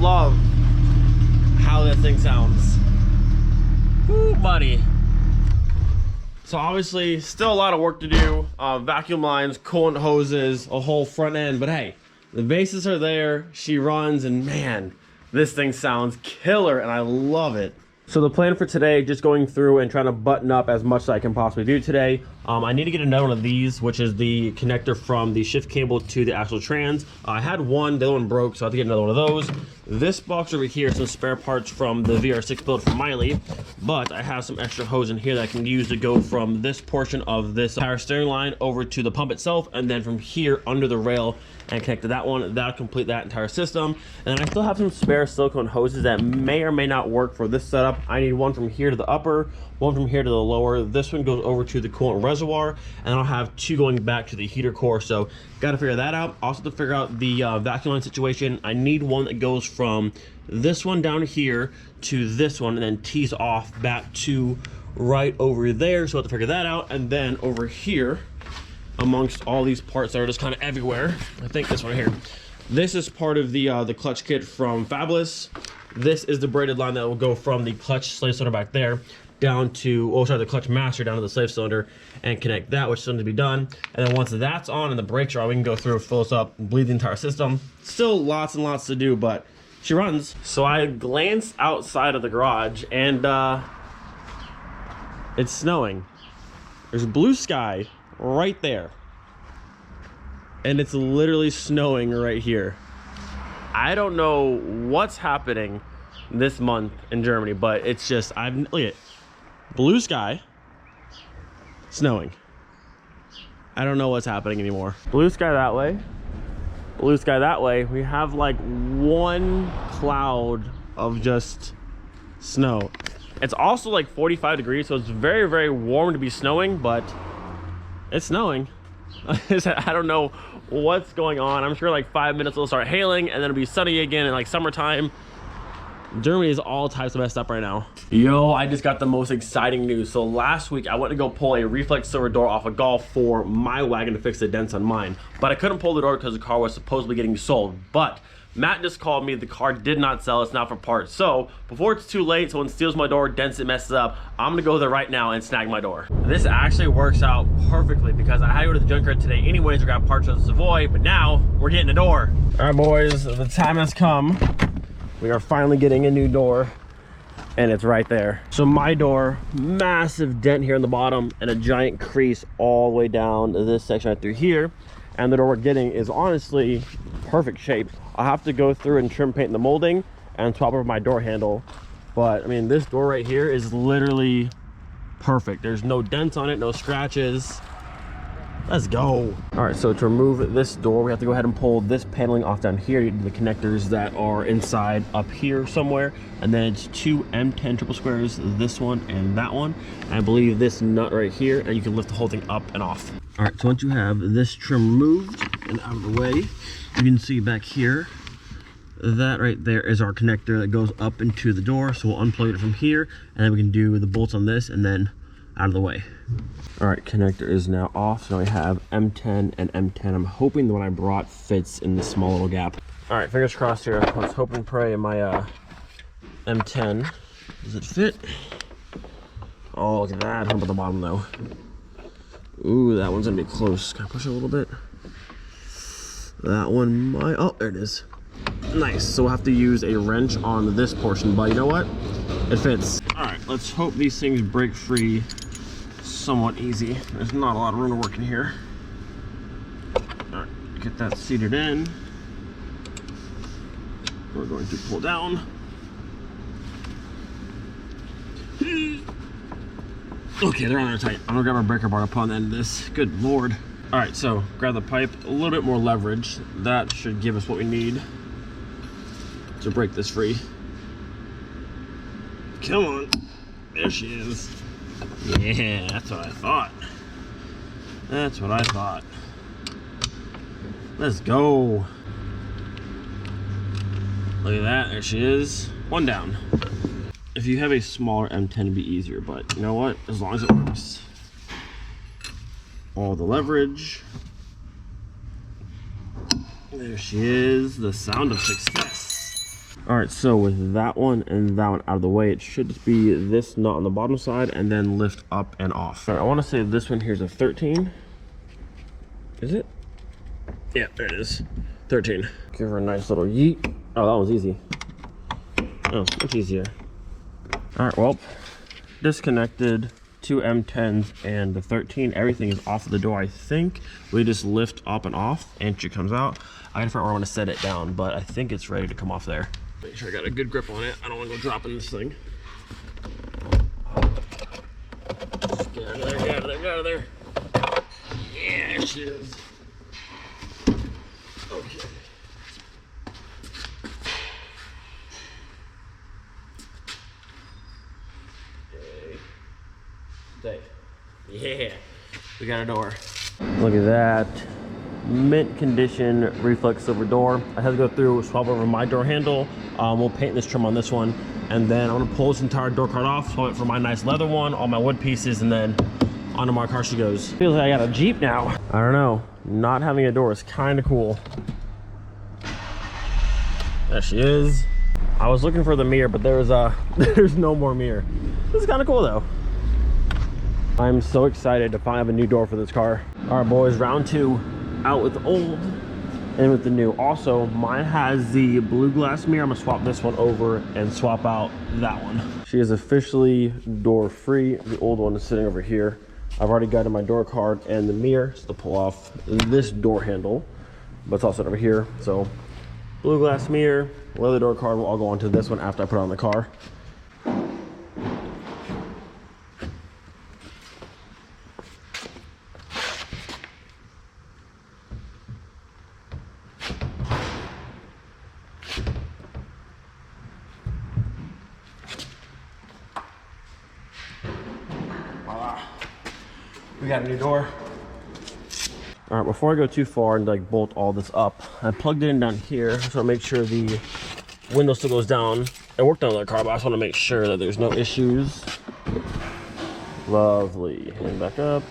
love how this thing sounds. Ooh, buddy. So obviously, still a lot of work to do. Vacuum lines, coolant hoses, a whole front end. But hey, the bases are there. She runs, and man, this thing sounds killer, and I love it. So the plan for today, just going through and trying to button up as much as I can possibly do today. I need to get another one of these, which is the connector from the shift cable to the actual trans. I had one, the other one broke, so I have to get another one of those. This box over here is some spare parts from the VR6 build from Miley, but I have some extra hose in here that I can use to go from this portion of this power steering line over to the pump itself, and then from here under the rail and connect to that one. That'll complete that entire system. And then I still have some spare silicone hoses that may or may not work for this setup. I need one from here to the upper, one from here to the lower. This one goes over to the coolant reservoir, and I'll have two going back to the heater core. So got to figure that out. Also to figure out the vacuum line situation, I need one that goes from this one down here to this one and then tees off back to right over there. So I have to figure that out. And then over here, amongst all these parts that are just kind of everywhere, I think this one here, this is part of the clutch kit from Fabulous. This is the braided line that will go from the clutch slave cylinder back there down to, oh sorry, the clutch master down to the slave cylinder and connect that, which is going to be done. And then once that's on and the brakes are on, we can go through, fill this up, and bleed the entire system. Still lots and lots to do, but she runs. So I glanced outside of the garage, and it's snowing. There's blue sky right there, and it's literally snowing right here. I don't know what's happening this month in Germany, but it's just, look at blue sky, snowing. I don't know what's happening anymore. Blue sky that way, blue sky that way. We have like one cloud of just snow. It's also like 45 degrees, so it's very, very warm to be snowing, but it's snowing. I don't know what's going on. I'm sure like 5 minutes it'll start hailing, and then it'll be sunny again in like summertime. Germany is all types of messed up right now. Yo, I just got the most exciting news. So last week I went to go pull a reflex silver door off a Golf for my wagon to fix the dents on mine, but I couldn't pull the door because the car was supposedly getting sold. But Matt just called me, the car did not sell, it's not for parts. So before it's too late, someone steals my door, dents it, messes up, I'm gonna go there right now and snag my door. This actually works out perfectly because I had to go to the junkyard today anyways to grab parts of the Savoy, but now we're getting a door. All right, boys, the time has come. We are finally getting a new door, and it's right there. So my door, massive dent here in the bottom and a giant crease all the way down to this section right through here. And the door we're getting is honestly perfect shape. I'll have to go through and trim paint the molding and swap over my door handle. But I mean, this door right here is literally perfect. There's no dents on it, no scratches. Let's go. All right, so to remove this door, we have to go ahead and pull this paneling off down here, the connectors that are inside up here somewhere. And then it's two M10 triple squares, this one and that one. And I believe this nut right here, and you can lift the whole thing up and off. All right, so once you have this trim removed and out of the way, you can see back here, that right there is our connector that goes up into the door. So we'll unplug it from here, and then we can do the bolts on this and then out of the way. All right, connector is now off. So now we have M10 and M10. I'm hoping the one I brought fits in this small little gap. All right, fingers crossed here. Let's hope and pray in my M10. Does it fit? Oh, look at that. How about the bottom though? Ooh, that one's gonna be close. Can I push it a little bit? That one might, oh, there it is. Nice, so we'll have to use a wrench on this portion, but you know what? It fits. All right, let's hope these things break free somewhat easy. There's not a lot of room to work in here. All right, get that seated in. We're going to pull down. Okay, they're on there tight. I'm gonna grab our breaker bar upon the end of this. Good Lord. All right, so grab the pipe, a little bit more leverage. That should give us what we need to break this free. Come on, there she is. Yeah, that's what I thought. That's what I thought. Let's go. Look at that, there she is. One down. If you have a smaller M10, it'd be easier, but you know what? As long as it works. All the leverage. There she is, the sound of success. All right, so with that one and that one out of the way, it should just be this nut on the bottom side and then lift up and off. All right, I want to say this one here's a 13. Is it? Yeah, there it is. 13. Give her a nice little yeet. Oh, that was easy. Oh, much easier. All right, well, disconnected 2 M10s and the 13. Everything is off of the door, I think. We just lift up and off, and she comes out. I gotta figure out where I want to set it down, but I think it's ready to come off there. Make sure I got a good grip on it. I don't want to go dropping this thing. Just get out of there, get out of there, get out of there. Yeah, there she is. Okay. Stay. Yeah, we got a door. Look at that. Mint condition reflex silver door. I had to go through, swap over my door handle. We'll paint this trim on this one, and then I'm gonna pull this entire door card off, swap it for my nice leather one, all my wood pieces, and then onto my car she goes. Feels like I got a Jeep now. I don't know, not having a door is kind of cool. There she is. I was looking for the mirror, but there's no more mirror. This is kind of cool though. I'm so excited to finally have a new door for this car. All right, boys, round 2. Out with the old and with the new. Also, mine has the blue glass mirror. I'm gonna swap this one over and swap out that one. She is officially door free. The old one is sitting over here. I've already gotten my door card and the mirror to pull off this door handle, but it's also over here. So blue glass mirror, leather door card will all go onto this one after I put it on the car. We got a new door. All right, before I go too far and like bolt all this up, I plugged it in down here, so I make sure the window still goes down. It worked on the car, but I just want to make sure that there's no issues. Lovely. And back up.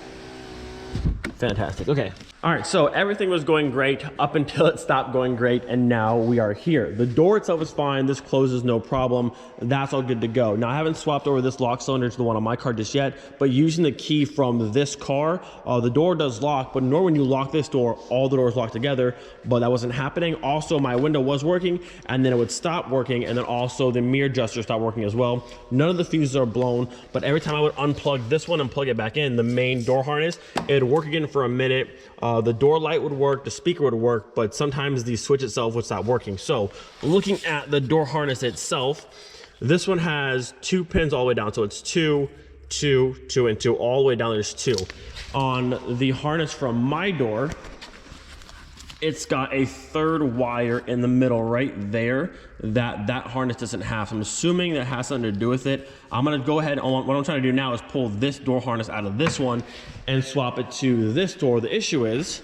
Fantastic. Okay. All right, so everything was going great up until it stopped going great, and now we are here. The door itself is fine. This closes no problem. That's all good to go. Now, I haven't swapped over this lock cylinder to the one on my car just yet, but using the key from this car, the door does lock, but normally when you lock this door, all the doors lock together, but that wasn't happening. Also, my window was working, and then it would stop working, and then also the mirror adjuster stopped working as well. None of the fuses are blown, but every time I would unplug this one and plug it back in, the main door harness, it would work again for a minute. The door light would work, the speaker would work, but sometimes the switch itself would stop working. So looking at the door harness itself, this one has 2 pins all the way down. So it's 2, 2, 2, and 2. All the way down there's 2. On the harness from my door, it's got a 3rd wire in the middle right there that harness doesn't have. So I'm assuming that has something to do with it. I'm gonna go ahead and what I'm trying to do now is pull this door harness out of this one and swap it to this door. The issue is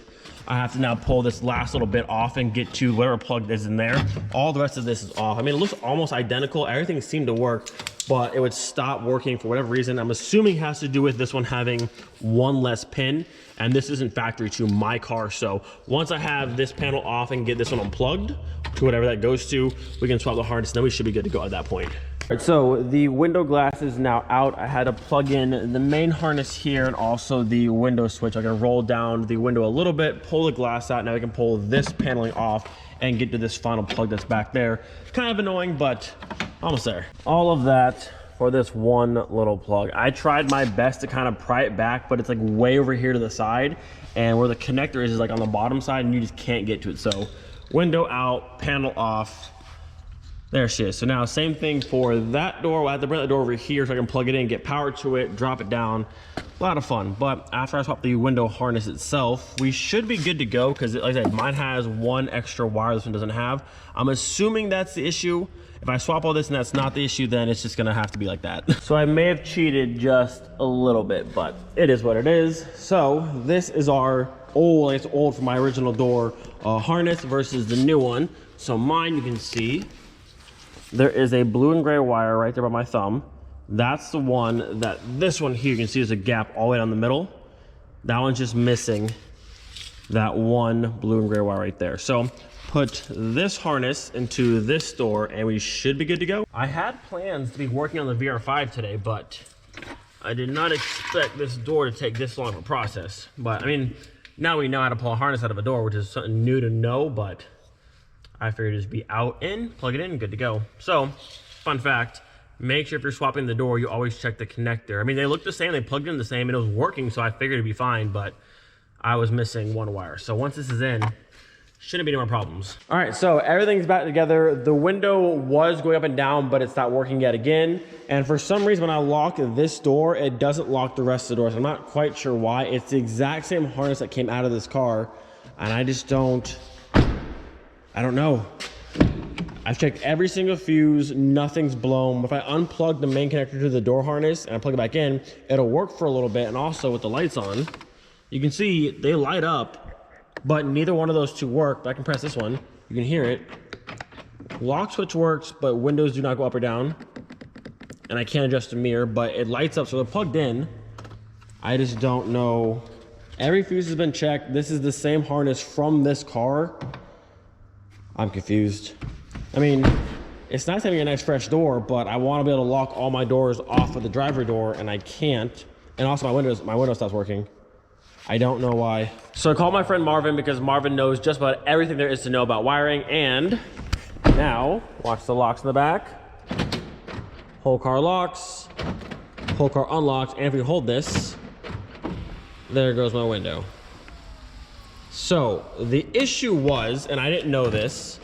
I have to now pull this last little bit off and get to whatever plug is in there. All the rest of this is off. I mean, it looks almost identical. Everything seemed to work, but it would stop working for whatever reason. I'm assuming it has to do with this one having 1 less pin, and this isn't factory to my car. So once I have this panel off and get this one unplugged to whatever that goes to, we can swap the harness, and then we should be good to go at that point. All right, so the window glass is now out. I had to plug in the main harness here and also the window switch. I can roll down the window a little bit, pull the glass out. Now I can pull this paneling off and get to this final plug that's back there. Kind of annoying, but almost there. All of that for this one little plug. I tried my best to kind of pry it back, but it's like way over here to the side, and where the connector is like on the bottom side, and you just can't get to it. So window out, panel off. There she is. So now same thing for that door. I have to bring that door over here so I can plug it in, get power to it, drop it down. A lot of fun. But after I swap the window harness itself, we should be good to go, because like I said, mine has 1 extra wire this one doesn't have. I'm assuming that's the issue. If I swap all this and that's not the issue, then it's just gonna have to be like that. So I may have cheated just a little bit, but it is what it is. So this is our old, it's old from my original door harness versus the new one. So mine, you can see, there is a blue and gray wire right there by my thumb. That's the one that this one here, you can see there's a gap all the way down the middle. That one's just missing that one blue and gray wire right there. So put this harness into this door and we should be good to go. I had plans to be working on the VR5 today, but I did not expect this door to take this long of a process. But I mean, now we know how to pull a harness out of a door, which is something new to know, but I figured it'd just be out, in, plug it in, good to go. So, fun fact, make sure if you're swapping the door, you always check the connector. I mean, they look the same, they plugged in the same, and it was working, so I figured it'd be fine, but I was missing one wire. So once this is in, shouldn't be any more problems. All right, so everything's back together. The window was going up and down, but it's not working yet again. And for some reason, when I lock this door, it doesn't lock the rest of the doors. I'm not quite sure why. It's the exact same harness that came out of this car, and I don't know. I've checked every single fuse, nothing's blown. If I unplug the main connector to the door harness and I plug it back in, it'll work for a little bit. And also with the lights on, you can see they light up, but neither one of those two work. But I can press this one, you can hear it. Lock switch works, but windows do not go up or down. And I can't adjust the mirror, but it lights up, so they're plugged in. I just don't know. Every fuse has been checked. This is the same harness from this car. I'm confused. I mean, it's nice having a nice fresh door, but I want to be able to lock all my doors off of the driver door, and I can't. And also my window stops working. I don't know why. So I called my friend Marvin because Marvin knows just about everything there is to know about wiring. And now, watch the locks in the back. Whole car locks, whole car unlocks, and if we hold this, there goes my window. So the issue was, and I didn't know this,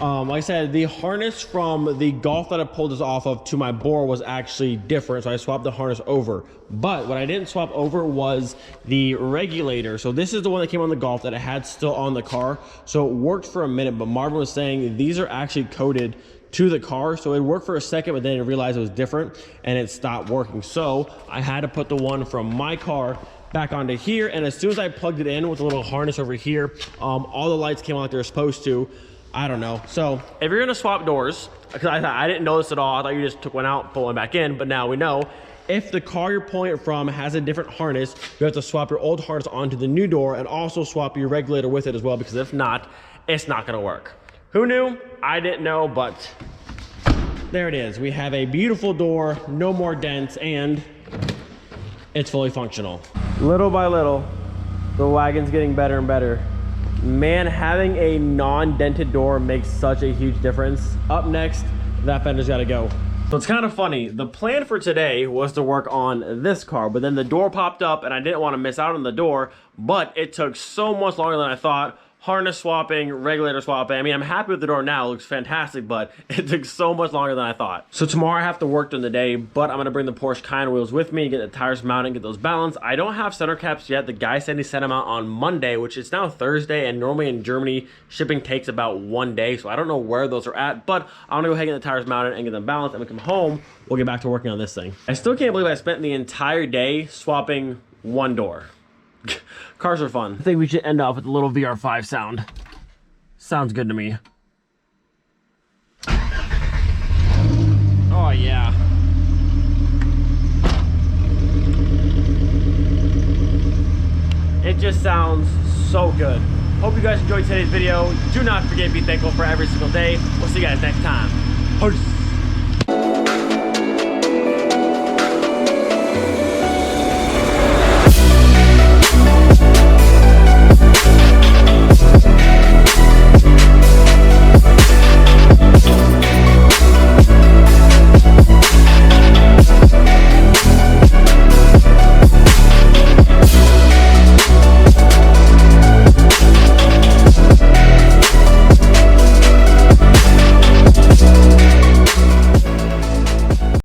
like I said, the harness from the Golf that I pulled this off of to my Bora was actually different, so I swapped the harness over. But what I didn't swap over was the regulator. So this is the one that came on the Golf that I had still on the car. So it worked for a minute, but Marvin was saying these are actually coded to the car, so it worked for a second, but then I realized it was different and it stopped working. So I had to put the one from my car back onto here, and as soon as I plugged it in with a little harness over here, all the lights came on like they're supposed to. I don't know. So if you're gonna swap doors, because I didn't know this at all, I thought you just took one out, pull one back in, but now we know. If the car you're pulling it from has a different harness, you have to swap your old harness onto the new door and also swap your regulator with it as well, because if not, it's not gonna work. Who knew? I didn't know, but there it is. We have a beautiful door, no more dents, and it's fully functional. Little by little, the wagon's getting better and better. Man, having a non-dented door makes such a huge difference. Up next, that fender's gotta go. So it's kind of funny. The plan for today was to work on this car, but then the door popped up and I didn't want to miss out on the door, but it took so much longer than I thought. Harness swapping, regulator swapping. I mean, I'm happy with the door now, it looks fantastic, but it took so much longer than I thought. So tomorrow I have to work during the day, but I'm gonna bring the Porsche Cayenne wheels with me, get the tires mounted, get those balanced. I don't have center caps yet. The guy said he sent them out on Monday, which is now Thursday, and normally in Germany, shipping takes about 1 day, so I don't know where those are at, but I'm gonna go ahead and get the tires mounted and get them balanced, and when we come home, we'll get back to working on this thing. I still can't believe I spent the entire day swapping one door. Cars are fun. I think we should end off with a little VR5 sound. Sounds good to me. Oh yeah. It just sounds so good. Hope you guys enjoyed today's video. Do not forget to be thankful for every single day. We'll see you guys next time. Peace.